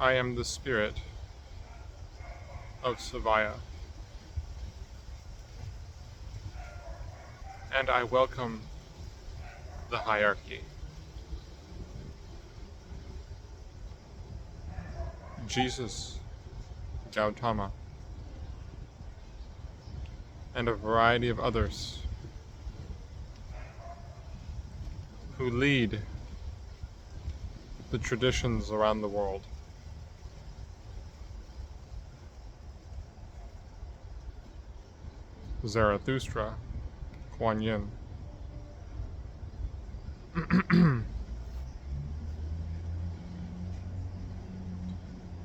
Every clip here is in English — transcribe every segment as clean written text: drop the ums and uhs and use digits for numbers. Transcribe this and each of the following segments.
I am the spirit of Seviah, and I welcome the hierarchy. Jesus, Gautama, and a variety of others who lead the traditions around the world. Zarathustra, Kuan Yin,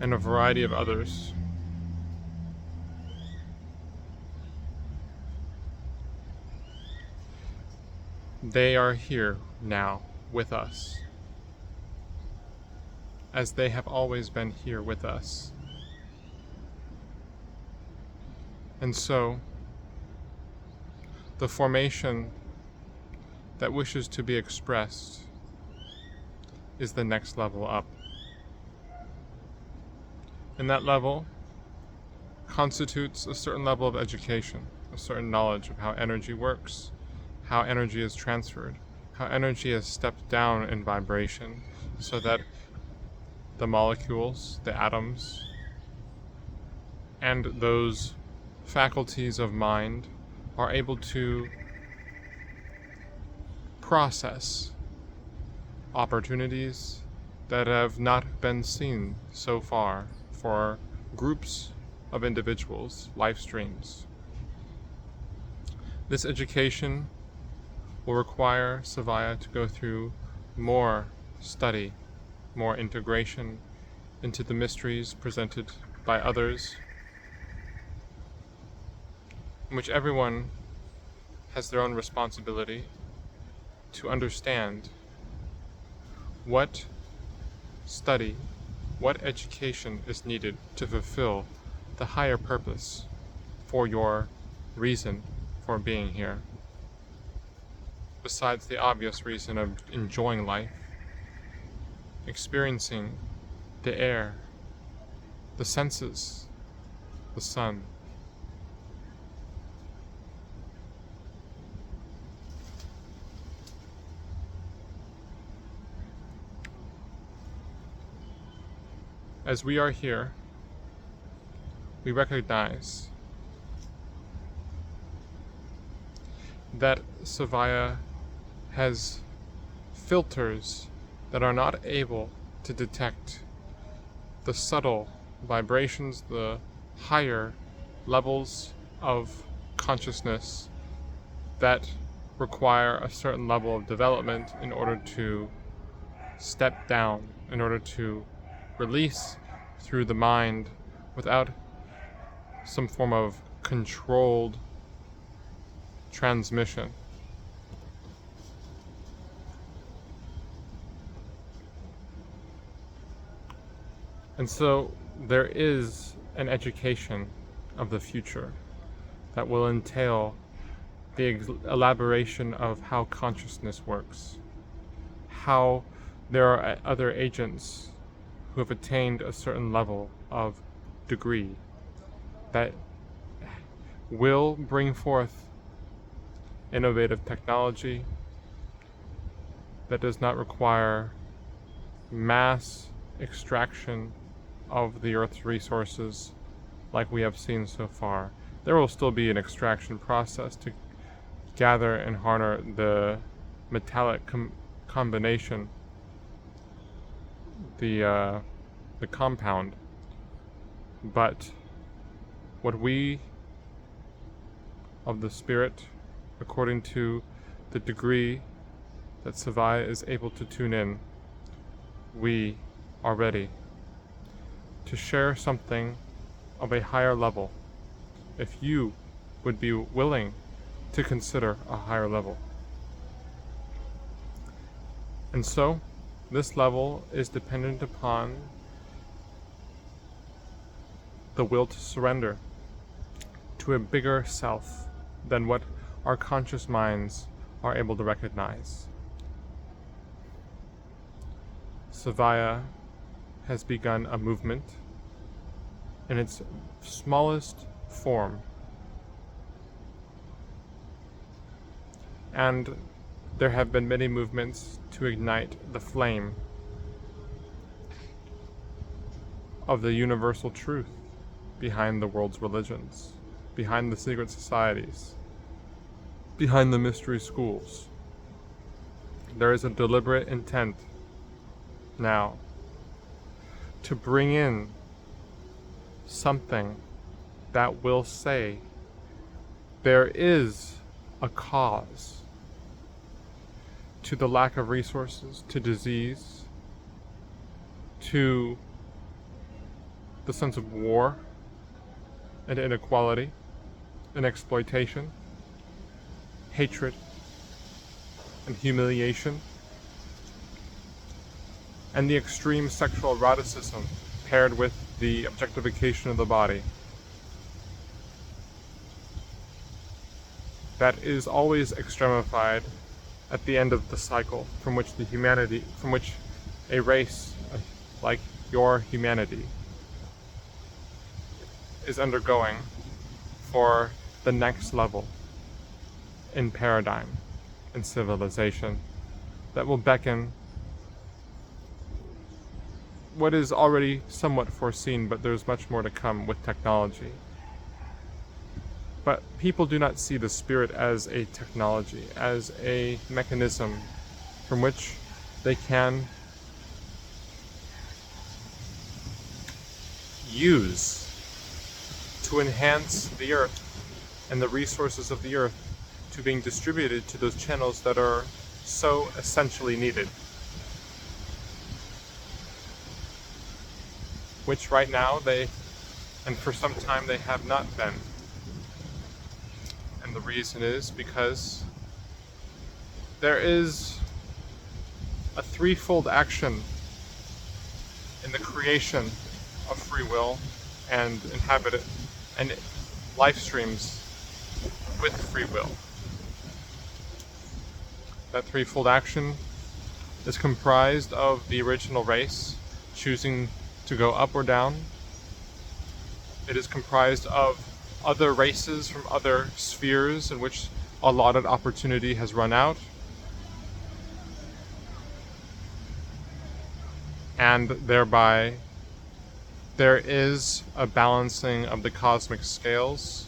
and a variety of others they are here now with us, as they have always been here with us. And so, the formation that wishes to be expressed is the next level up. And that level constitutes a certain level of education, a certain knowledge of how energy works, how energy is transferred, how energy is stepped down in vibration so that the molecules, the atoms, and those faculties of mind are able to process opportunities that have not been seen so far for groups of individuals, life streams. This education will require Seviah to go through more study, more integration into the mysteries presented by others, in which everyone has their own responsibility to understand what study, what education is needed to fulfill the higher purpose for your reason for being here. Besides the obvious reason of enjoying life, experiencing the air, the senses, the sun. As we are here, we recognize that Seviah has filters that are not able to detect the subtle vibrations, the higher levels of consciousness that require a certain level of development in order to step down, in order to release through the mind without some form of controlled transmission. And so there is an education of the future that will entail the elaboration of how consciousness works, how there are other agents who have attained a certain level of degree that will bring forth innovative technology that does not require mass extraction of the Earth's resources like we have seen so far. There will still be an extraction process to gather and harness the metallic combination, the compound. But what we of the spirit, according to the degree that Seviah is able to tune in, we are ready to share something of a higher level, if you would be willing to consider a higher level. And so, this level is dependent upon the will to surrender to a bigger self than what our conscious minds are able to recognize. Seviah has begun a movement in its smallest form. And there have been many movements to ignite the flame of the universal truth behind the world's religions, behind the secret societies, behind the mystery schools. There is a deliberate intent now to bring in something that will say there is a cause to the lack of resources, to disease, to the sense of war and inequality and exploitation, hatred and humiliation, and the extreme sexual eroticism paired with the objectification of the body. That is always extremified at the end of the cycle from which a race like your humanity is undergoing for the next level in paradigm and civilization that will beckon what is already somewhat foreseen, but there's much more to come with technology. But people do not see the spirit as a technology, as a mechanism from which they can use to enhance the earth and the resources of the earth to being distributed to those channels that are so essentially needed, which right now and for some time they have not been. And the reason is because there is a threefold action in the creation of free will and life streams with free will. That threefold action is comprised of the original race choosing to go up or down. It is comprised of other races from other spheres in which allotted opportunity has run out. And thereby, there is a balancing of the cosmic scales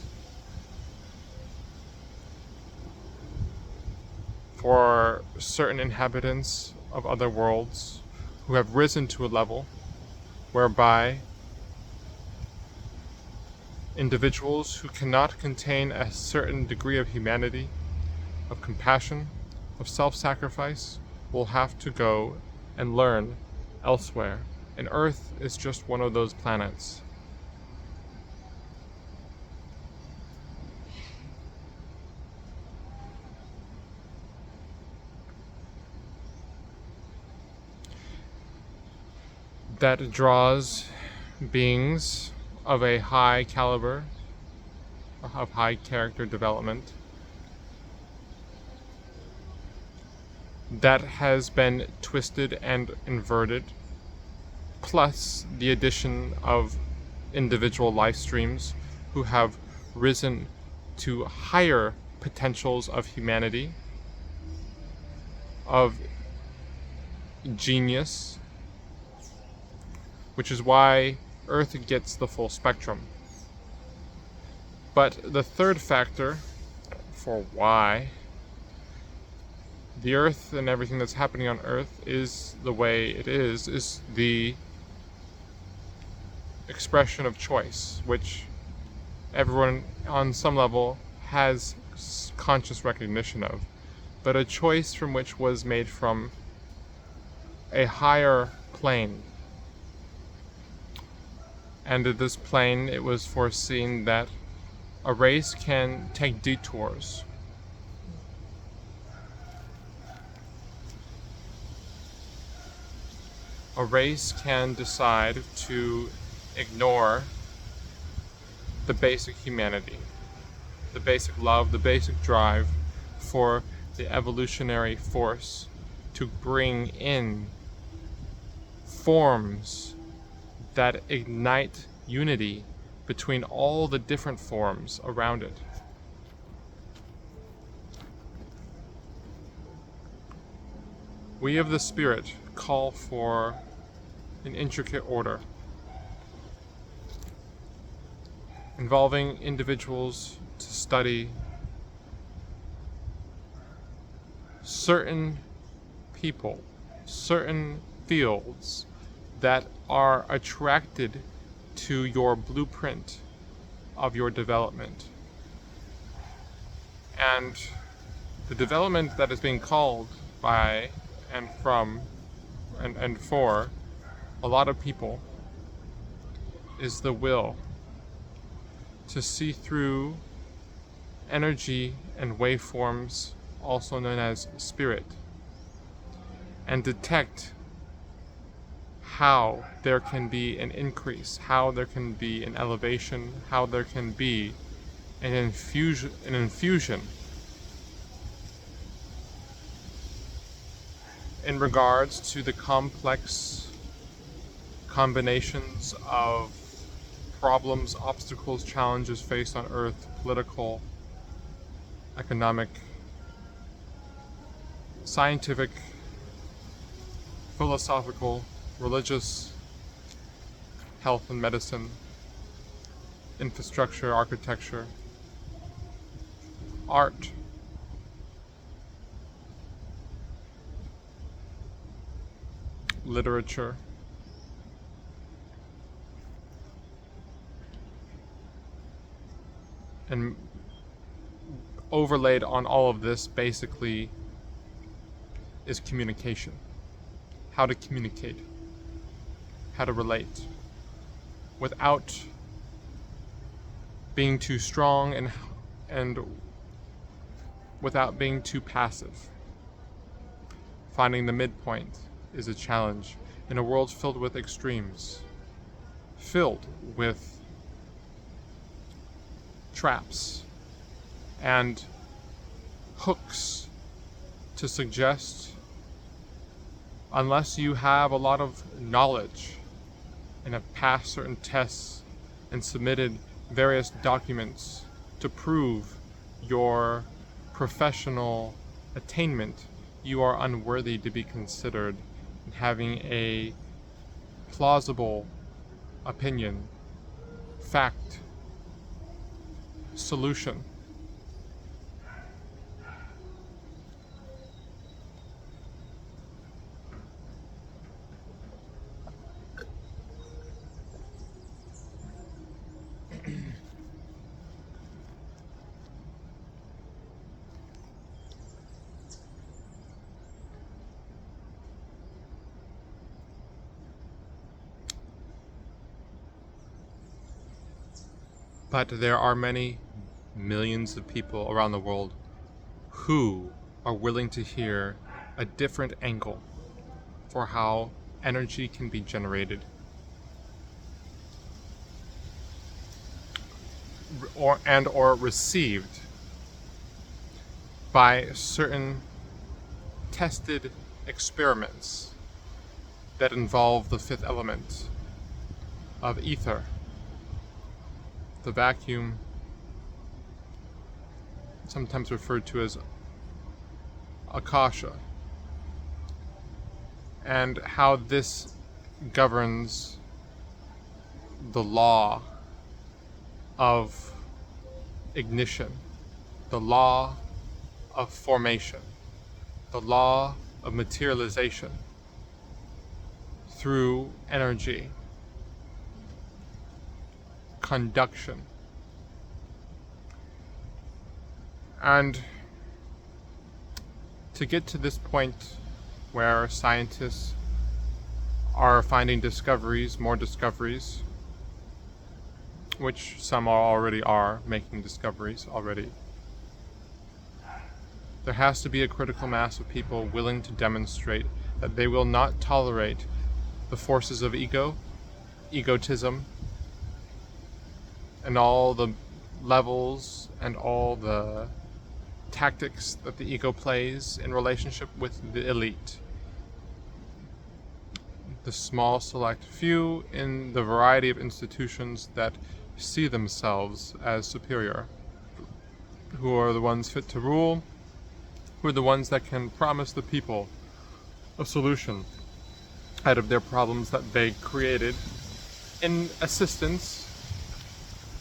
for certain inhabitants of other worlds who have risen to a level whereby individuals who cannot contain a certain degree of humanity, of compassion, of self-sacrifice, will have to go and learn elsewhere. And Earth is just one of those planets. That draws beings of a high caliber, of high character development, that has been twisted and inverted, plus the addition of individual life streams who have risen to higher potentials of humanity, of genius, which is why Earth gets the full spectrum. But the third factor for why the Earth and everything that's happening on Earth is the way it is the expression of choice, which everyone on some level has conscious recognition of, but a choice from which was made from a higher plane. And at this plane, it was foreseen that a race can take detours. A race can decide to ignore the basic humanity, the basic love, the basic drive for the evolutionary force to bring in forms that ignite unity between all the different forms around it. We of the Spirit call for an intricate order, involving individuals to study certain people, certain fields that are attracted to your blueprint of your development. And the development that is being called by and from and for a lot of people is the will to see through energy and waveforms, also known as spirit, and detect how there can be an increase, how there can be an elevation, how there can be an infusion in regards to the complex combinations of problems, obstacles, challenges faced on Earth, political, economic, scientific, philosophical, religious, health and medicine, infrastructure, architecture, art, literature, and overlaid on all of this basically is communication. How to communicate, how to relate without being too strong and without being too passive. Finding the midpoint is a challenge in a world filled with extremes, filled with traps and hooks to suggest, unless you have a lot of knowledge and have passed certain tests and submitted various documents to prove your professional attainment, you are unworthy to be considered having a plausible opinion, fact, solution. But there are many millions of people around the world who are willing to hear a different angle for how energy can be generated or received by certain tested experiments that involve the fifth element of ether, the vacuum, sometimes referred to as Akasha, and how this governs the law of ignition, the law of formation, the law of materialization through energy, conduction. And to get to this point where scientists are finding discoveries, more discoveries, which some already are making discoveries already, there has to be a critical mass of people willing to demonstrate that they will not tolerate the forces of egotism, and all the levels and all the tactics that the ego plays in relationship with the elite. the small select few in the variety of institutions that see themselves as superior, who are the ones fit to rule, who are the ones that can promise the people a solution out of their problems that they created in assistance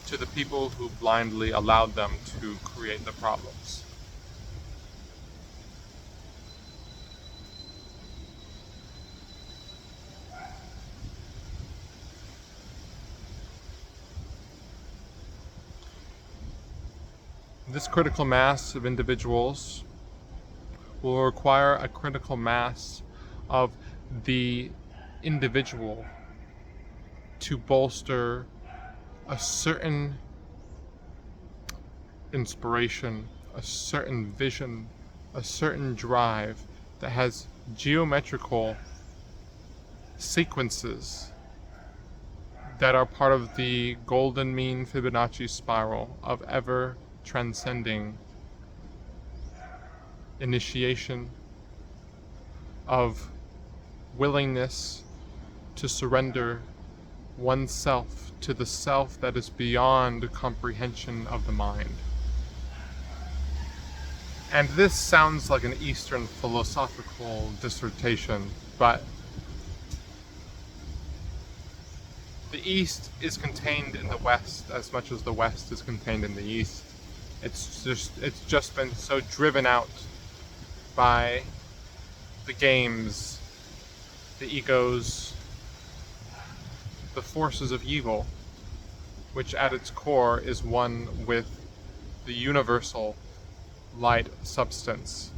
to the people who blindly allowed them to create the problems. This critical mass of individuals will require a critical mass of the individual to bolster a certain inspiration, a certain vision, a certain drive that has geometrical sequences that are part of the golden mean Fibonacci spiral of ever transcending initiation, of willingness to surrender oneself to the self that is beyond comprehension of the mind. And this sounds like an Eastern philosophical dissertation, but the East is contained in the West as much as the West is contained in the East. It's just been so driven out by the games, the egos, the forces of evil, which at its core is one with the universal light substance,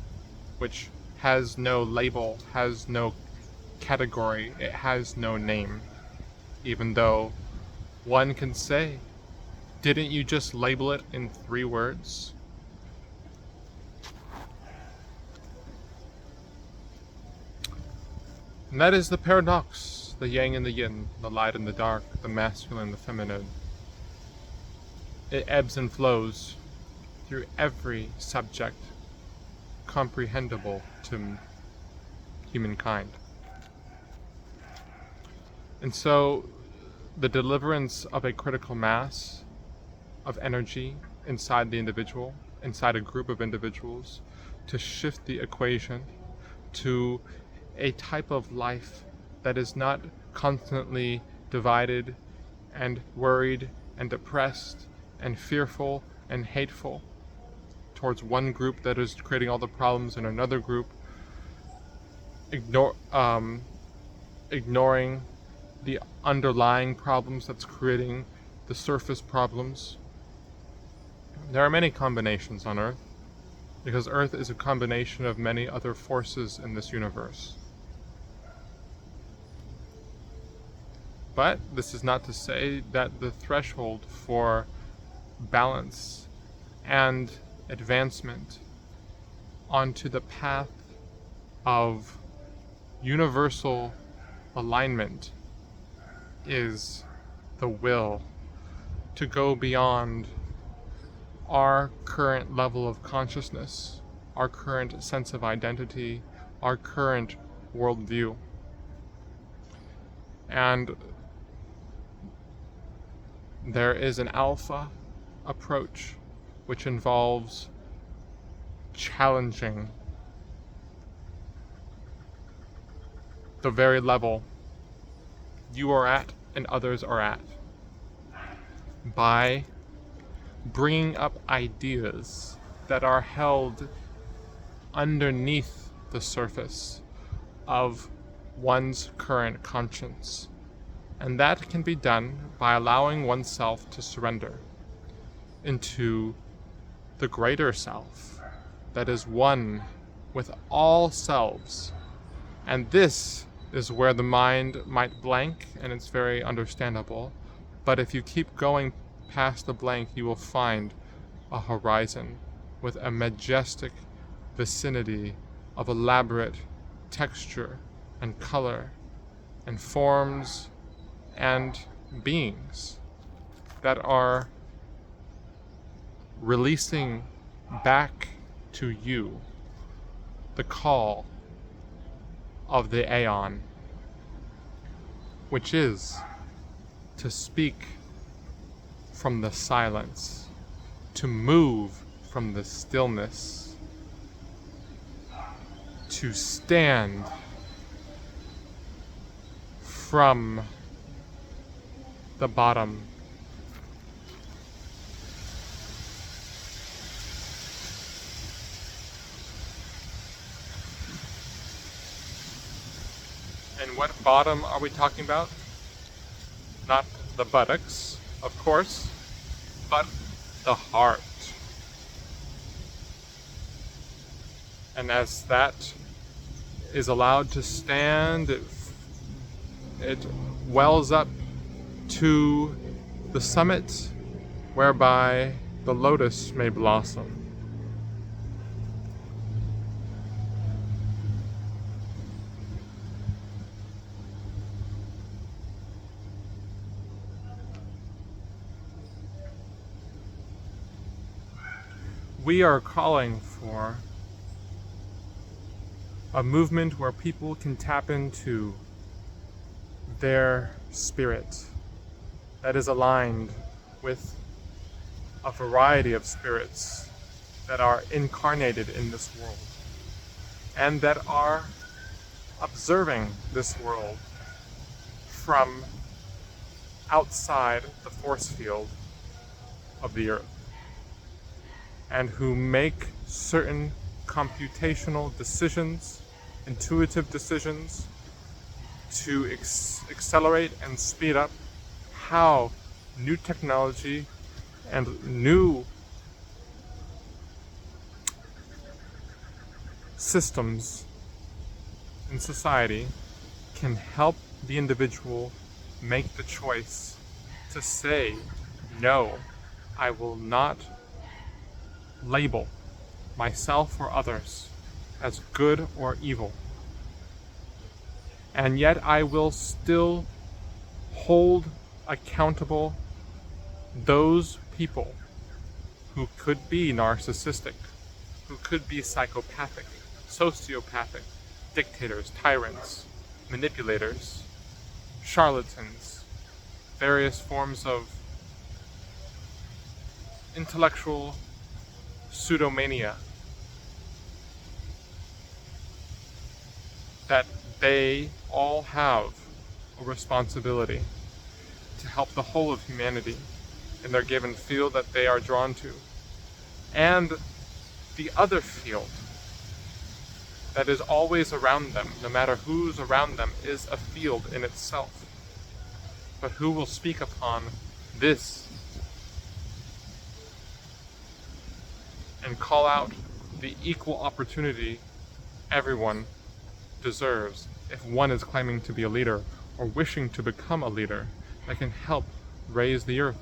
which has no label, has no category, it has no name. Even though one can say, didn't you just label it in 3 words? And that is the paradox, the yang and the yin, the light and the dark, the masculine and the feminine. It ebbs and flows through every subject comprehensible to humankind. And so the deliverance of a critical mass of energy inside the individual, inside a group of individuals, to shift the equation to a type of life that is not constantly divided and worried and depressed and fearful and hateful towards one group that is creating all the problems and another group ignoring the underlying problems that's creating the surface problems. There are many combinations on Earth, because Earth is a combination of many other forces in this universe. But this is not to say that the threshold for balance and advancement onto the path of universal alignment is the will to go beyond our current level of consciousness, our current sense of identity, our current worldview. And there is an alpha approach which involves challenging the very level you are at and others are at by bringing up ideas that are held underneath the surface of one's current conscience. And that can be done by allowing oneself to surrender into the greater self that is one with all selves. And this is where the mind might blank, and it's very understandable. But if you keep going past the blank, you will find a horizon with a majestic vicinity of elaborate texture and color and forms and beings that are releasing back to you the call of the Aeon, which is to speak from the silence, to move from the stillness, to stand from the bottom. And what bottom are we talking about? Not the buttocks, of course, but the heart. And as that is allowed to stand, it wells up to the summit whereby the lotus may blossom. We are calling for a movement where people can tap into their spirit that is aligned with a variety of spirits that are incarnated in this world and that are observing this world from outside the force field of the earth, and who make certain computational decisions, intuitive decisions, to accelerate and speed up how new technology and new systems in society can help the individual make the choice to say, no, I will not label myself or others as good or evil. And yet I will still hold accountable those people who could be narcissistic, who could be psychopathic, sociopathic, dictators, tyrants, manipulators, charlatans, various forms of intellectual pseudomania, that they all have a responsibility to help the whole of humanity in their given field that they are drawn to. And the other field that is always around them, no matter who's around them, is a field in itself. But who will speak upon this and call out the equal opportunity everyone deserves if one is claiming to be a leader or wishing to become a leader that can help raise the earth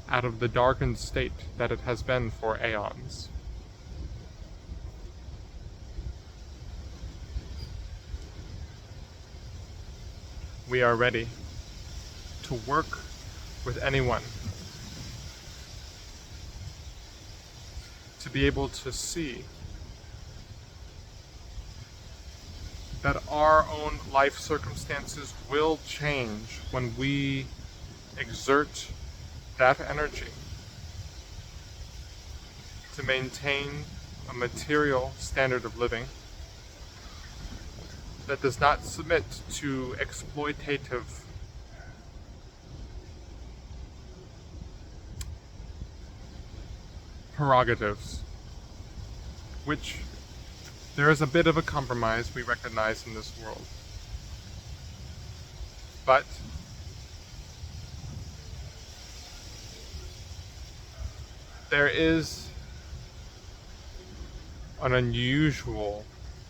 out of the darkened state that it has been for aeons. We are ready to work with anyone to be able to see that our own life circumstances will change when we exert that energy to maintain a material standard of living that does not submit to exploitative prerogatives, which there is a bit of a compromise we recognize in this world. But there is an unusual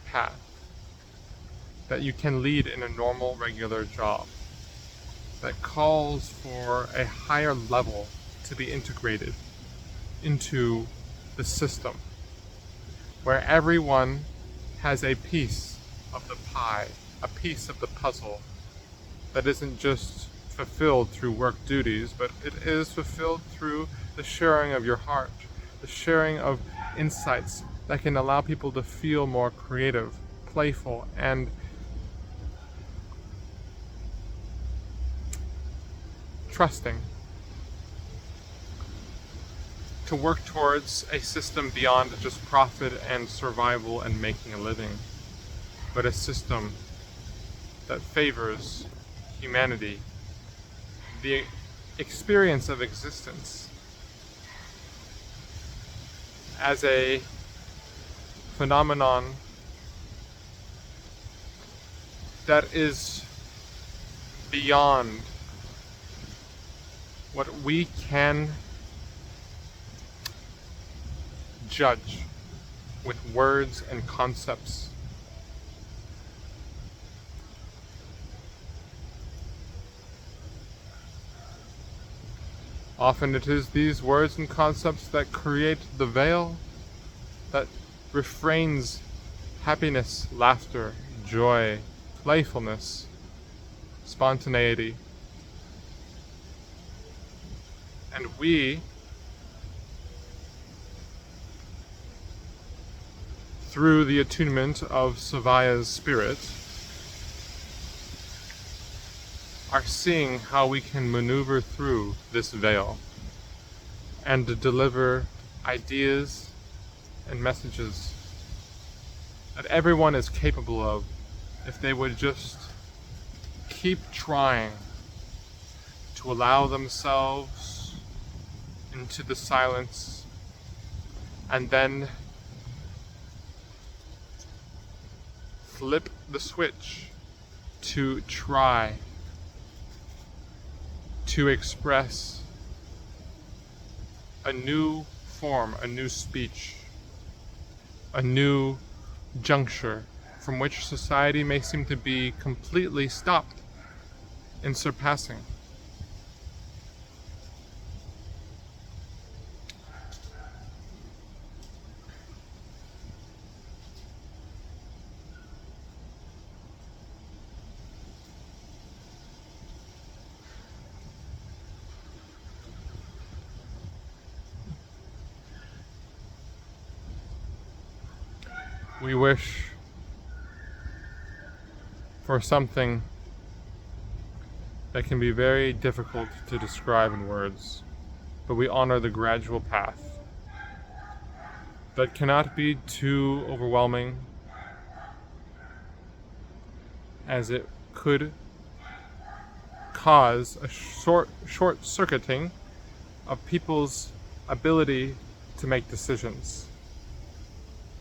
path that you can lead in a normal, regular job that calls for a higher level to be integrated into the system, where everyone has a piece of the pie, a piece of the puzzle that isn't just fulfilled through work duties, but it is fulfilled through the sharing of your heart, the sharing of insights that can allow people to feel more creative, playful, and trusting, to work towards a system beyond just profit and survival and making a living, but a system that favors humanity, the experience of existence as a phenomenon that is beyond what we can judge with words and concepts. Often it is these words and concepts that create the veil that refrains happiness, laughter, joy, playfulness, spontaneity. And we, through the attunement of Seviah's spirit, are seeing how we can maneuver through this veil and to deliver ideas and messages that everyone is capable of if they would just keep trying to allow themselves into the silence and then flip the switch to try to express a new form, a new speech, a new juncture from which society may seem to be completely stopped in surpassing. We wish for something that can be very difficult to describe in words, but we honor the gradual path that cannot be too overwhelming, as it could cause a short-circuiting of people's ability to make decisions.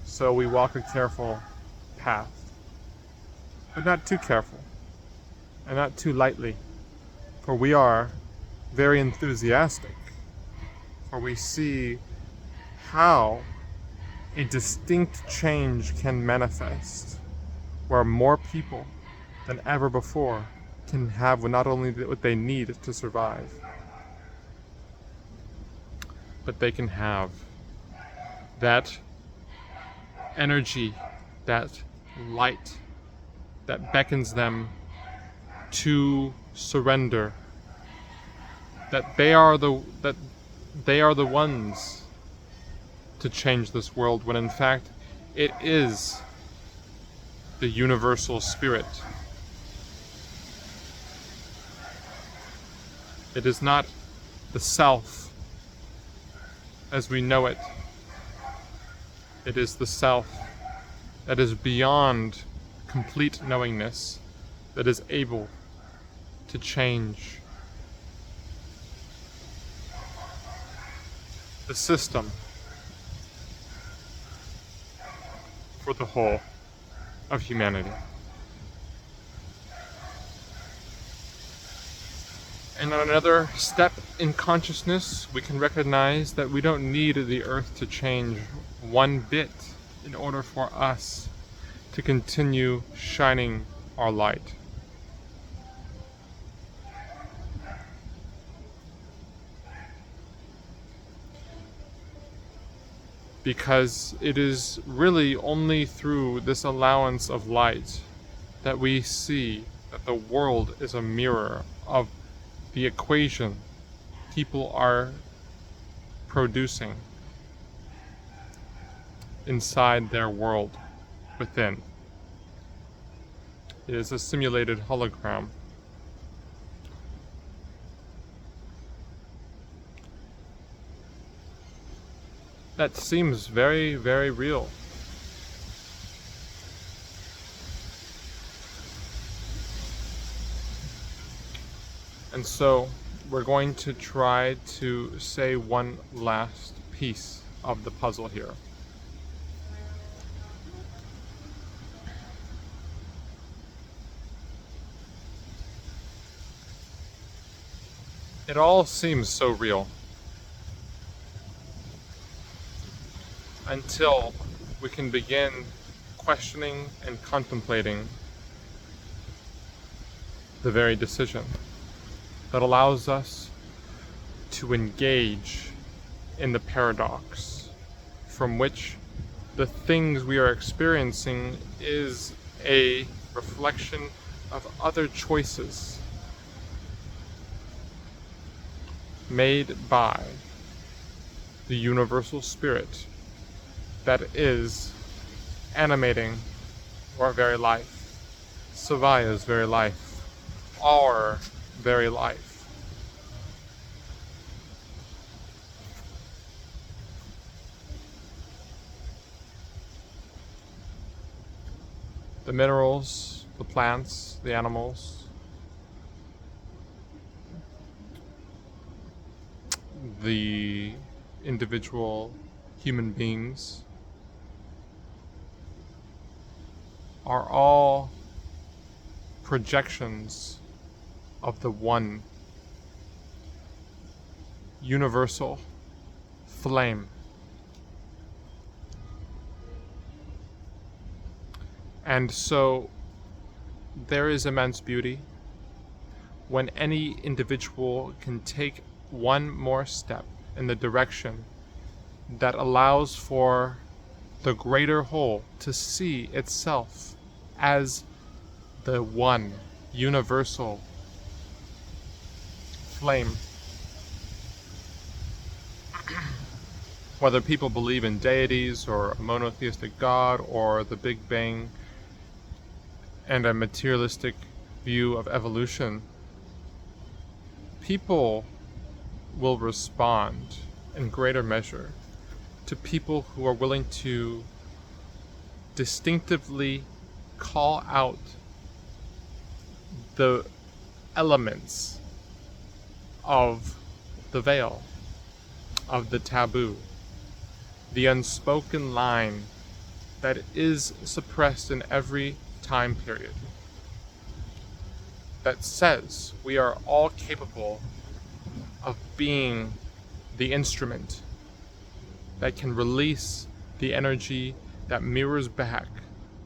So we walk a careful path, but not too careful and not too lightly, for we are very enthusiastic, for we see how a distinct change can manifest, where more people than ever before can have not only what they need to survive, but they can have that energy, that light that beckons them to surrender, that they are the ones to change this world, when in fact it is the universal spirit. It is not the self as we know it. It is the self that is beyond complete knowingness, that is able to change the system for the whole of humanity. And on another step in consciousness, we can recognize that we don't need the earth to change one bit in order for us to continue shining our light. Because it is really only through this allowance of light that we see that the world is a mirror of the equation people are producing inside their world within. It is a simulated hologram. that seems very, very real. And so we're going to try to say one last piece of the puzzle here. It all seems so real until we can begin questioning and contemplating the very decision that allows us to engage in the paradox from which the things we are experiencing is a reflection of other choices made by the universal spirit that is animating our very life, Seviah's very life, our very life. The minerals, the plants, the animals, the individual human beings are all projections of the one universal flame. And so there is immense beauty when any individual can take one more step in the direction that allows for the greater whole to see itself as the one universal flame. Whether people believe in deities or a monotheistic God or the Big Bang and a materialistic view of evolution, people will respond in greater measure to people who are willing to distinctively call out the elements of the veil, of the taboo, the unspoken line that is suppressed in every time period, that says we are all capable of being the instrument that can release the energy that mirrors back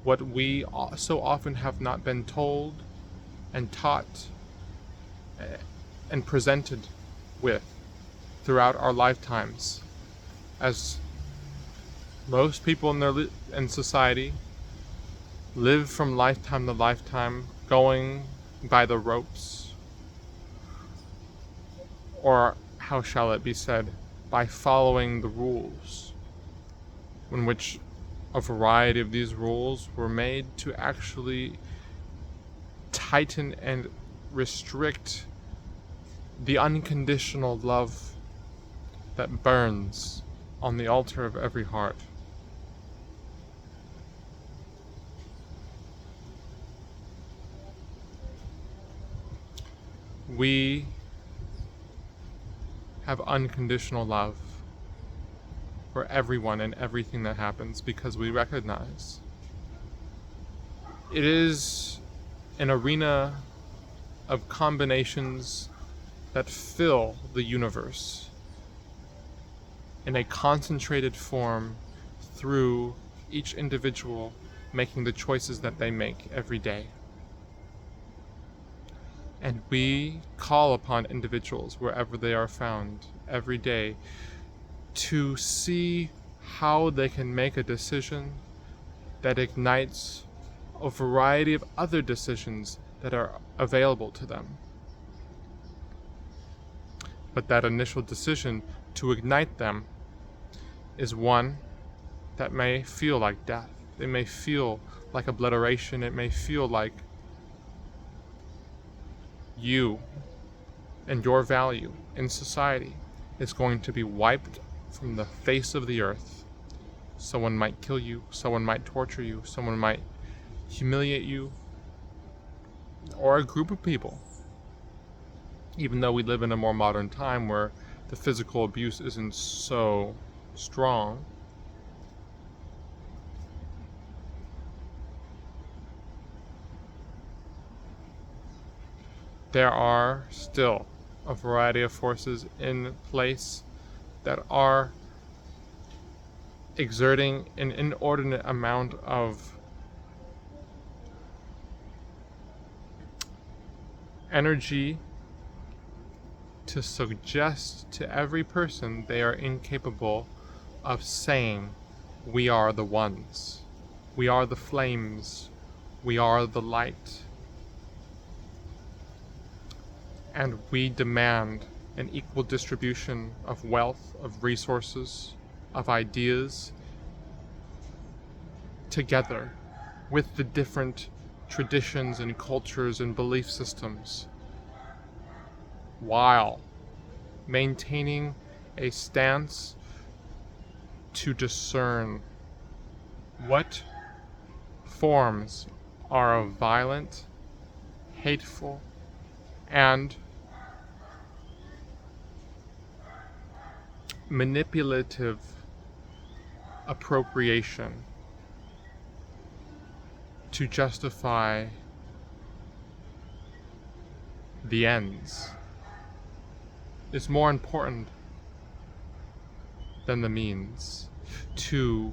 what we so often have not been told and taught and presented with throughout our lifetimes. As most people in society live from lifetime to lifetime going by the ropes, or how shall it be said, by following the rules, in which a variety of these rules were made to actually tighten and restrict the unconditional love that burns on the altar of every heart. We have unconditional love for everyone and everything that happens because we recognize it is an arena of combinations that fill the universe in a concentrated form through each individual making the choices that they make every day. And we call upon individuals wherever they are found every day to see how they can make a decision that ignites a variety of other decisions that are available to them. But that initial decision to ignite them is one that may feel like death. It may feel like obliteration. It may feel like you and your value in society is going to be wiped from the face of the earth. Someone might kill you, someone might torture you, someone might humiliate you, or a group of people. Even though we live in a more modern time where the physical abuse isn't so strong, there are still a variety of forces in place that are exerting an inordinate amount of energy to suggest to every person they are incapable of saying, "We are the ones. We are the flames. We are the light. And we demand an equal distribution of wealth, of resources, of ideas, together with the different traditions and cultures and belief systems, while maintaining a stance to discern what forms are of violent, hateful, and manipulative appropriation to justify the ends is more important than the means to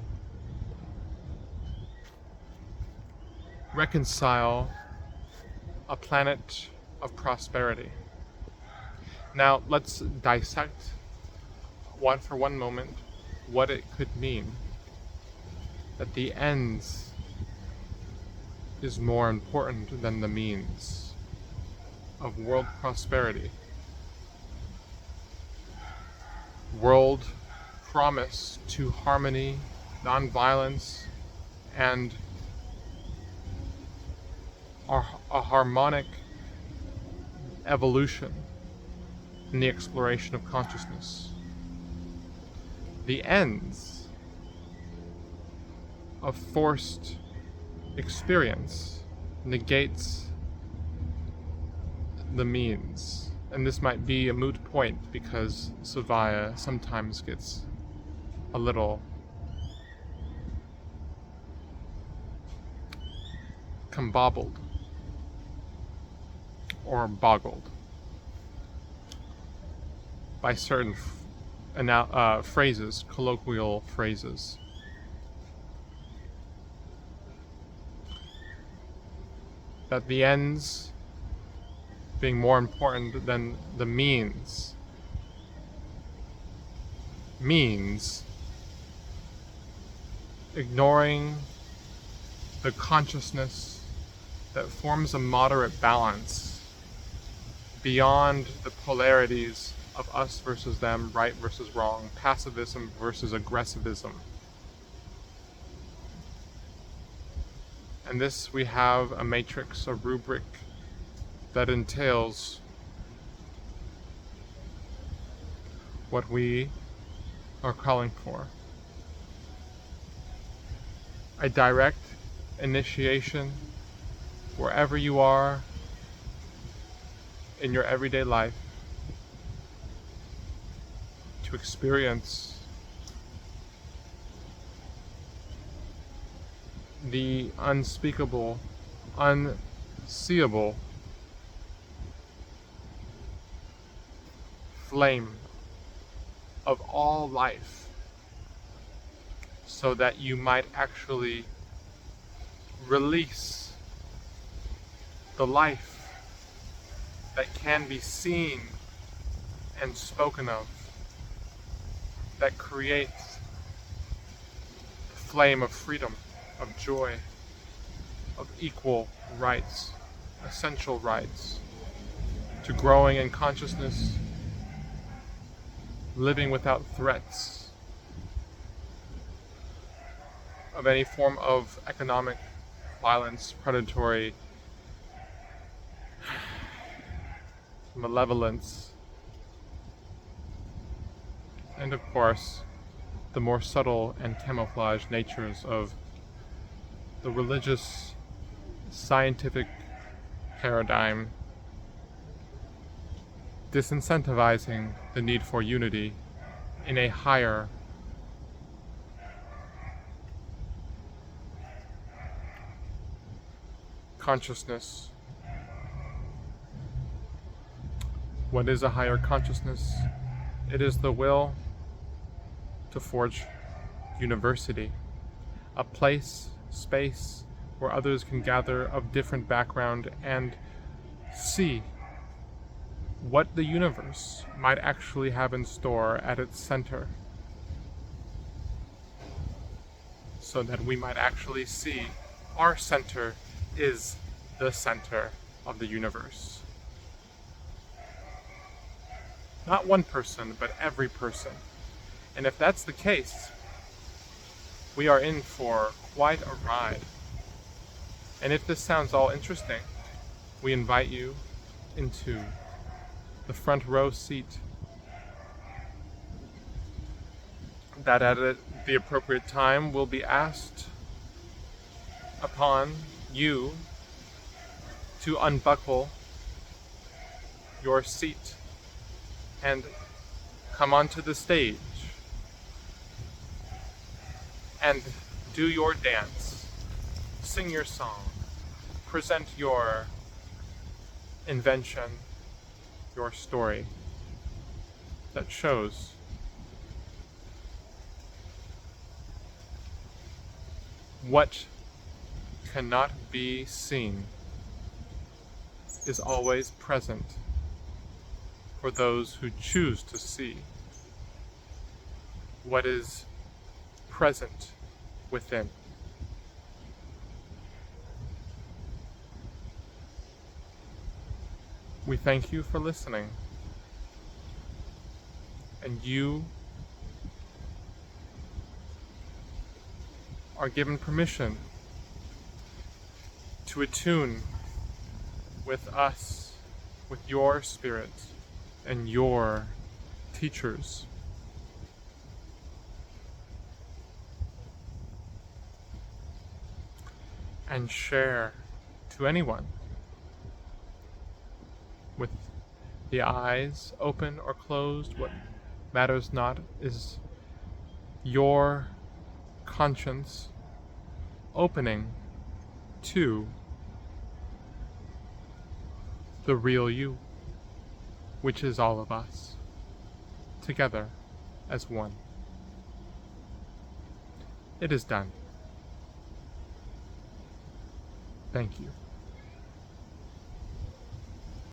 reconcile a planet of prosperity. Now, let's dissect for one moment what it could mean that the ends is more important than the means of world prosperity. World promise to harmony, nonviolence, and a harmonic evolution in the exploration of consciousness. The ends of forced experience negates the means. And this might be a moot point because Seviah sometimes gets a little combobbled or boggled by certain phrases, colloquial phrases. That the ends being more important than the means means ignoring the consciousness that forms a moderate balance beyond the polarities of us versus them, right versus wrong, pacifism versus aggressivism. And this, we have a matrix, a rubric that entails what we are calling for. A direct initiation wherever you are in your everyday life to experience the unspeakable, unseeable flame of all life, so that you might actually release the life that can be seen and spoken of, that creates the flame of freedom, of joy, of equal rights, essential rights, to growing in consciousness, living without threats of any form of economic violence, predatory malevolence, and of course, the more subtle and camouflaged natures of the religious, scientific paradigm, disincentivizing the need for unity in a higher consciousness. What is a higher consciousness? It is the will to forge university, a place, space, where others can gather of different background and see what the universe might actually have in store at its center, so that we might actually see our center is the center of the universe. Not one person, but every person. And if that's the case, we are in for quite a ride. And if this sounds all interesting, we invite you into the front row seat, that at the appropriate time will be asked upon you to unbuckle your seat and come onto the stage and do your dance, sing your song, present your invention, your story that shows what cannot be seen is always present for those who choose to see what is present within. We thank you for listening, and you are given permission to attune with us, with your spirit and your teachers. And share to anyone with the eyes open or closed. What matters not is your conscience opening to the real you, which is all of us, together as one. It is done. Thank you.